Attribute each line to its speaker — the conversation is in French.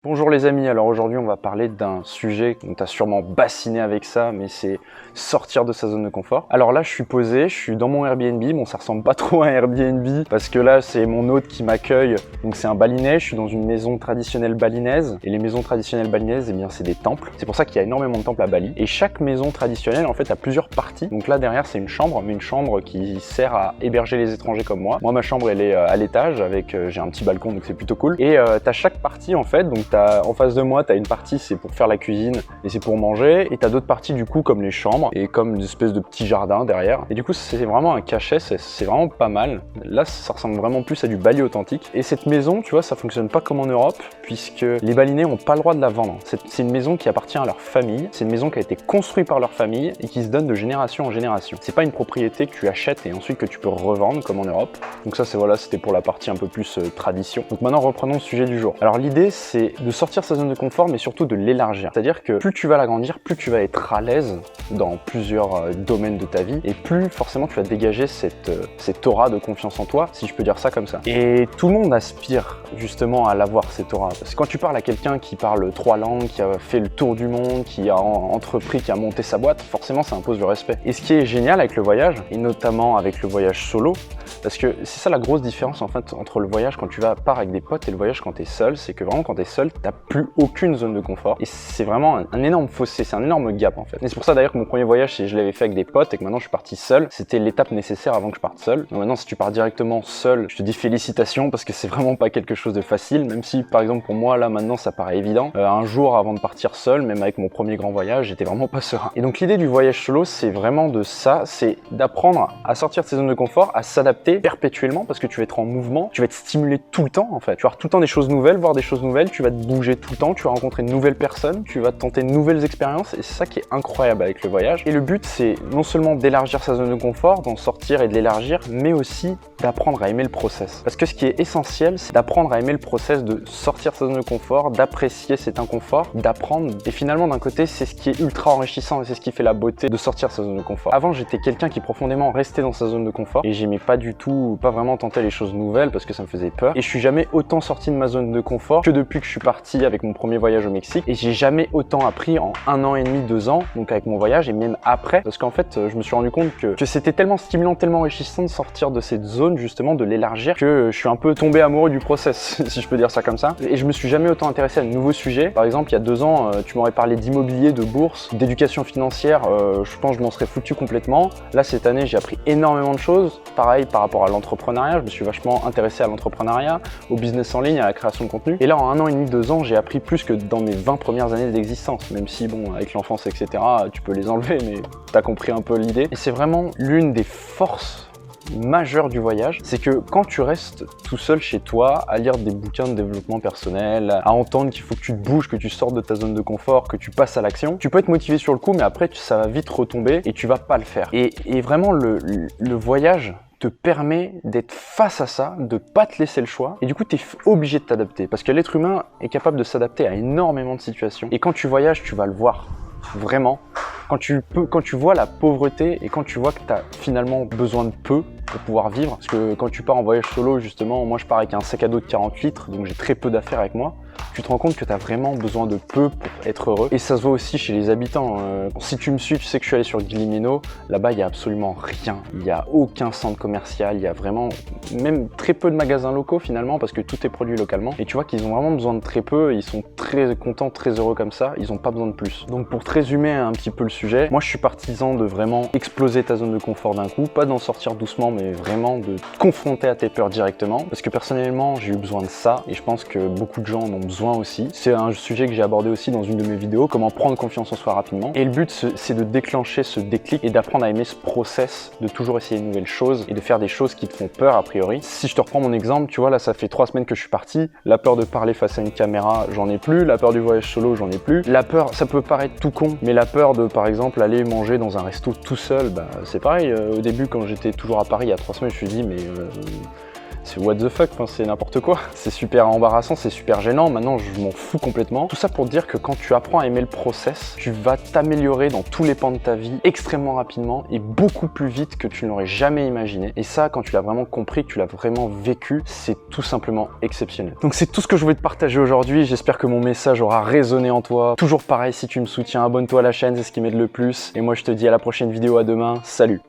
Speaker 1: Bonjour les amis, alors aujourd'hui on va parler d'un sujet qu'on t'a sûrement bassiné avec ça, mais c'est sortir de sa zone de confort. Alors là je suis posé, je suis dans mon Airbnb, bon ça ressemble pas trop à un Airbnb parce que là c'est mon hôte qui m'accueille, donc c'est un balinais, je suis dans une maison traditionnelle balinaise, et les maisons traditionnelles balinaises, eh bien c'est des temples, c'est pour ça qu'il y a énormément de temples à Bali, et chaque maison traditionnelle en fait a plusieurs parties, donc là derrière c'est une chambre, mais une chambre qui sert à héberger les étrangers comme moi. Moi ma chambre elle est à l'étage, avec j'ai un petit balcon donc c'est plutôt cool, et t'as chaque partie en fait, donc en face de moi, tu as une partie, c'est pour faire la cuisine et c'est pour manger. Et tu as d'autres parties, du coup, comme les chambres et comme une espèce de petit jardin derrière. Et du coup, c'est vraiment un cachet, c'est vraiment pas mal. Là, ça ressemble vraiment plus à du Bali authentique. Et cette maison, tu vois, ça fonctionne pas comme en Europe, puisque les Balinais ont pas le droit de la vendre. C'est une maison qui appartient à leur famille. C'est une maison qui a été construite par leur famille et qui se donne de génération en génération. C'est pas une propriété que tu achètes et ensuite que tu peux revendre comme en Europe. Donc ça, voilà, c'était pour la partie un peu plus tradition. Donc maintenant, reprenons le sujet du jour. Alors l'idée, c'est de sortir sa zone de confort, mais surtout de l'élargir. C'est-à-dire que plus tu vas l'agrandir, plus tu vas être à l'aise dans plusieurs domaines de ta vie, et plus forcément tu vas dégager cette aura de confiance en toi, si je peux dire ça comme ça. Et tout le monde aspire justement à l'avoir, cette aura. Parce que quand tu parles à quelqu'un qui parle 3 langues, qui a fait le tour du monde, qui a entrepris, qui a monté sa boîte, forcément ça impose du respect. Et ce qui est génial avec le voyage, et notamment avec le voyage solo, parce que c'est ça la grosse différence en fait entre le voyage quand tu pars avec des potes et le voyage quand tu es seul, c'est que vraiment quand tu es seul, t'as plus aucune zone de confort, et c'est vraiment un énorme fossé, c'est un énorme gap en fait. Et c'est pour ça d'ailleurs que mon premier voyage, je l'avais fait avec des potes et que maintenant je suis parti seul. C'était l'étape nécessaire avant que je parte seul. Donc maintenant si tu pars directement seul, je te dis félicitations, parce que c'est vraiment pas quelque chose de facile, même si par exemple pour moi là maintenant ça paraît évident. Un jour avant de partir seul, même avec mon premier grand voyage, j'étais vraiment pas serein. Et donc l'idée du voyage solo, c'est vraiment de ça, c'est d'apprendre à sortir de ses zones de confort, à s'adapter perpétuellement, parce que tu vas être en mouvement, tu vas être stimulé tout le temps en fait. Tu vas avoir tout le temps des choses nouvelles, voir des choses nouvelles, tu vas te bouger tout le temps, tu vas rencontrer de nouvelles personnes, tu vas tenter de nouvelles expériences, et c'est ça qui est incroyable avec le voyage. Et le but, c'est non seulement d'élargir sa zone de confort, d'en sortir et de l'élargir, mais aussi d'apprendre à aimer le process. Parce que ce qui est essentiel, c'est d'apprendre à aimer le process, de sortir sa zone de confort, d'apprécier cet inconfort, d'apprendre. Et finalement, d'un côté, c'est ce qui est ultra enrichissant et c'est ce qui fait la beauté de sortir sa zone de confort. Avant, j'étais quelqu'un qui profondément restait dans sa zone de confort et j'aimais pas du tout, pas vraiment tenter les choses nouvelles parce que ça me faisait peur. Et je suis jamais autant sorti de ma zone de confort que depuis que je suis parti avec mon premier voyage au Mexique, et j'ai jamais autant appris en 1 an et demi, 2 ans, donc avec mon voyage, et même après, parce qu'en fait je me suis rendu compte que c'était tellement stimulant, tellement enrichissant de sortir de cette zone, justement de l'élargir, que je suis un peu tombé amoureux du process si je peux dire ça comme ça, et je me suis jamais autant intéressé à de nouveaux sujets. Par exemple il y a 2 ans tu m'aurais parlé d'immobilier, de bourse, d'éducation financière, je pense que je m'en serais foutu complètement. Là cette année j'ai appris énormément de choses, pareil par rapport à l'entrepreneuriat, je me suis vachement intéressé à l'entrepreneuriat, au business en ligne, à la création de contenu, et là en 1 an et demi, 2 ans j'ai appris plus que dans mes 20 premières années d'existence, même si bon avec l'enfance etc tu peux les enlever, mais t'as compris un peu l'idée. Et c'est vraiment l'une des forces majeures du voyage, c'est que quand tu restes tout seul chez toi à lire des bouquins de développement personnel, à entendre qu'il faut que tu te bouges, que tu sortes de ta zone de confort, que tu passes à l'action, tu peux être motivé sur le coup, mais après ça va vite retomber et tu vas pas le faire. Et vraiment le voyage te permet d'être face à ça, de pas te laisser le choix, et du coup tu es obligé de t'adapter, parce que l'être humain est capable de s'adapter à énormément de situations, et quand tu voyages tu vas le voir, vraiment. Quand tu vois la pauvreté et quand tu vois que tu as finalement besoin de peu pour pouvoir vivre, parce que quand tu pars en voyage solo, justement, moi je pars avec un sac à dos de 40 litres, donc j'ai très peu d'affaires avec moi, tu te rends compte que tu as vraiment besoin de peu pour être heureux. Et ça se voit aussi chez les habitants. Si tu me suis, tu sais que je suis allé sur Glimeno, là-bas il n'y a absolument rien, il n'y a aucun centre commercial, il y a vraiment même très peu de magasins locaux finalement, parce que tout est produit localement, et tu vois qu'ils ont vraiment besoin de très peu, et ils sont très contents, très heureux comme ça, ils n'ont pas besoin de plus. Donc pour te résumer un petit peu le sujet, moi je suis partisan de vraiment exploser ta zone de confort d'un coup, pas d'en sortir doucement, mais vraiment de te confronter à tes peurs directement, parce que personnellement j'ai eu besoin de ça, et je pense que beaucoup de gens en ont besoin aussi. C'est un sujet que j'ai abordé aussi dans une de mes vidéos, comment prendre confiance en soi rapidement, et le but c'est de déclencher ce déclic et d'apprendre à aimer ce process, de toujours essayer de nouvelles choses et de faire des choses qui te font peur a priori. Si je te reprends mon exemple, tu vois là ça fait 3 semaines que je suis parti, la peur de parler face à une caméra j'en ai plus, la peur du voyage solo j'en ai plus, la peur, ça peut paraître tout con, mais la peur de par exemple aller manger dans un resto tout seul, bah c'est pareil, au début quand j'étais toujours à Paris il y a 3 semaines je me suis dit mais c'est what the fuck, enfin, c'est n'importe quoi. C'est super embarrassant, c'est super gênant, maintenant je m'en fous complètement. Tout ça pour dire que quand tu apprends à aimer le process, tu vas t'améliorer dans tous les pans de ta vie extrêmement rapidement et beaucoup plus vite que tu ne l'aurais jamais imaginé. Et ça, quand tu l'as vraiment compris, que tu l'as vraiment vécu, c'est tout simplement exceptionnel. Donc c'est tout ce que je voulais te partager aujourd'hui. J'espère que mon message aura résonné en toi. Toujours pareil, si tu me soutiens, abonne-toi à la chaîne, c'est ce qui m'aide le plus. Et moi je te dis à la prochaine vidéo, à demain, salut!